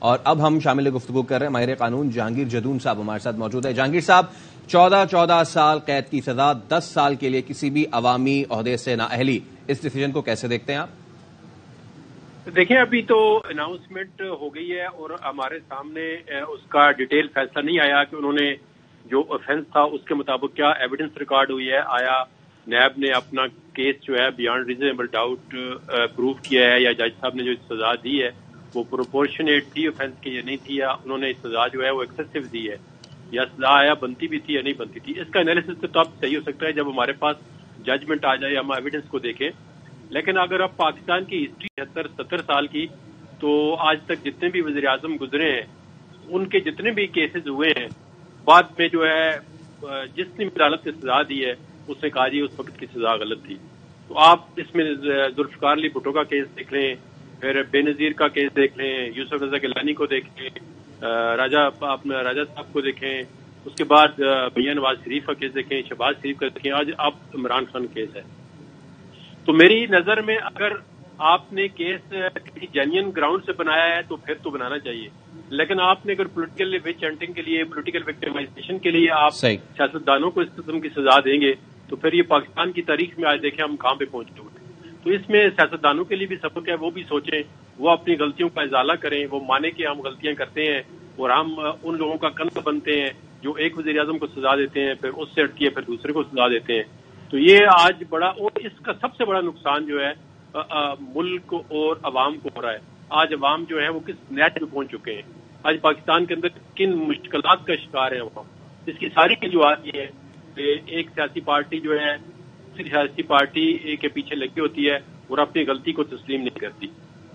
اور اب ہم شامل گفتگو کر رہے ہیں ماہر قانون جہانگیر جدون صاحب ہمارے ساتھ موجود ہے۔ جہانگیر صاحب، 14 سال قید کی سزا 10 سال کے لیے کسی بھی عوامی عہدے سے نااہلی، اس ڈیسیجن کو کیسے دیکھتے ہیں آپ؟ دیکھیں، ابھی تو اناؤنسمنٹ ہو گئی ہے اور ہمارے سامنے اس کا ڈیٹیل فیصلہ نہیں آیا کہ انہوں نے جو آفینس تھا اس کے مطابق کیا ایویڈنس ریکارڈ ہوئی ہے، آیا نیب نے اپنا کیس جو ہے بیانڈ ریزنیبل ڈاؤٹ پروف کیا ہے، یا جج صاحب نے جو سزا دی ہے وہ پروپورشنیٹ تھی آفینس کی یا نہیں تھی، یا انہوں نے سزا جو ہے وہ ایکسیسو دی ہے، یا سزا آیا بنتی بھی تھی یا نہیں بنتی تھی۔ اس کا انالیسس تو اب صحیح ہو سکتا ہے جب ہمارے پاس ججمنٹ آ جائے، ہم ایویڈنس کو دیکھیں۔ لیکن اگر اب پاکستان کی ہسٹری 70 سال کی، تو آج تک جتنے بھی وزیر اعظم گزرے ہیں ان کے جتنے بھی کیسز ہوئے ہیں، بعد میں جو ہے جس نے عدالت نے سزا دی ہے اس نے کہا جی اس وقت کی سزا غلط تھی۔ تو آپ اس میں ذوالفقار علی بھٹو کا کیس دیکھ لیں، پھر بے نظیر کا کیس دیکھ لیں، یوسف رضا گیلانی کو دیکھیں، راجہ صاحب کو دیکھیں، اس کے بعد میاں نواز شریف کا کیس دیکھیں، شہباز شریف کا دیکھیں، آج اب عمران خان کیس ہے۔ تو میری نظر میں اگر آپ نے کیس کسی جینین گراؤنڈ سے بنایا ہے تو پھر تو بنانا چاہیے، لیکن آپ نے اگر پولیٹیکل وچ ہنٹنگ کے لیے، پولیٹیکل وکٹمائزیشن کے لیے آپ سیاستدانوں کو اس قسم کی سزا دیں گے تو پھر یہ پاکستان کی تاریخ میں آج دیکھیں ہم کہاں پہ پہنچ چکے ہیں۔ تو اس میں سیاستدانوں کے لیے بھی سبق ہے، وہ بھی سوچیں، وہ اپنی غلطیوں کا ازالہ کریں، وہ مانے کہ ہم غلطیاں کرتے ہیں اور ہم ان لوگوں کا کندا بنتے ہیں جو ایک وزیر اعظم کو سزا دیتے ہیں، پھر اس سے ہٹتی ہے پھر دوسرے کو سزا دیتے ہیں۔ تو یہ آج بڑا، اور اس کا سب سے بڑا نقصان جو ہے ملک اور عوام کو ہو رہا ہے۔ آج عوام جو ہے وہ کس نیٹ پہ پہنچ چکے ہیں، آج پاکستان کے اندر کن مشکلات کا شکار ہے وہ، اس کی ساری وجوہات یہ ہے کہ ایک سیاسی پارٹی جو ہے دوسری سیاسی پارٹی کے پیچھے لگی ہوتی ہے اور اپنی غلطی کو تسلیم نہیں کرتی۔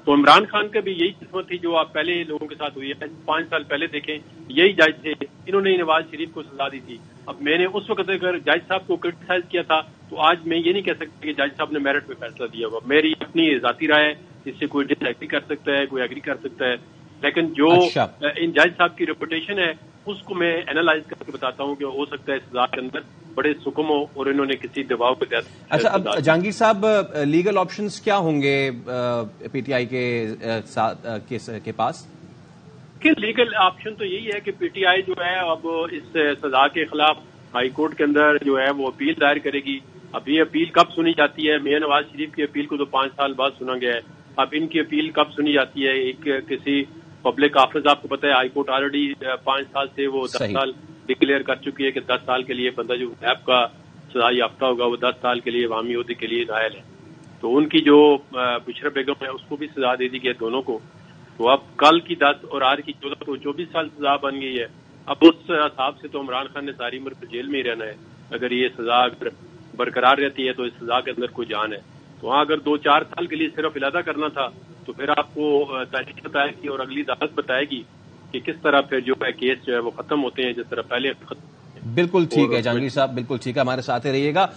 تو عمران خان کا بھی یہی قسمت تھی جو آپ پہلے لوگوں کے ساتھ ہوئی ہے۔ 5 سال پہلے دیکھیں یہی جج تھے، انہوں نے نواز شریف کو سزا دی تھی۔ اب میں نے اس وقت اگر جج صاحب کو کرٹیسائز کیا تھا تو آج میں یہ نہیں کہہ سکتا کہ جج صاحب نے میرٹ پہ فیصلہ دیا ہوا، میری اپنی ذاتی رائے ہے، اس سے کوئی ڈس ایگری کر سکتا ہے، کوئی ایگری کر سکتا ہے، لیکن جو ان جج صاحب کی ریپوٹیشن ہے اس کو میں اینالائز کر کے بتاتا ہوں کہ ہو سکتا ہے سزا کے اندر بڑے سکم ہو اور انہوں نے کسی دباؤ کے تحت۔ اچھا، اب جہانگیر صاحب لیگل آپشنز کیا ہوں گے پی ٹی آئی کے پاس؟ کہ لیگل آپشن تو یہی ہے کہ پی ٹی آئی جو ہے اب اس سزا کے خلاف ہائی کورٹ کے اندر جو ہے وہ اپیل دائر کرے گی۔ اب یہ اپیل کب سنی جاتی ہے؟ میاں نواز شریف کی اپیل کو تو 5 سال بعد سنا گیا ہے، اب ان کی اپیل کب سنی جاتی ہے؟ ایک کسی پبلک آفس، آپ کو پتہ ہے ہائی کورٹ آلریڈی 5 سال سے وہ 10 سال ڈکلیئر کر چکی ہے کہ 10 سال کے لیے بندہ جو نیب کا سزا یافتہ ہوگا وہ 10 سال کے لیے عوامی عہدے کے لیے نائل ہے۔ تو ان کی جو بشرا بیگم ہے اس کو بھی سزا دے دی گئی ہے دونوں کو۔ تو اب کل کی 10 اور آج کی 14 تو 24 سال سزا بن گئی ہے۔ اب اس حساب سے تو عمران خان نے ساری عمر جیل میں ہی رہنا ہے اگر یہ سزا برقرار رہتی ہے، تو اس سزا کے اندر کوئی جان ہے۔ تو ہاں، اگر 2-4 سال کے لیے صرف علیحدہ کرنا تھا تو پھر آپ کو تاریخ بتائے گی اور اگلی عدالت بتائے گی کہ کس طرح پھر جو ہے کیس جو ہے وہ ختم ہوتے ہیں، جس طرح پہلے ختم۔ بالکل ٹھیک ہے جہانگیر صاحب، بالکل ٹھیک ہے، ہمارے ساتھ ہی رہیے گا۔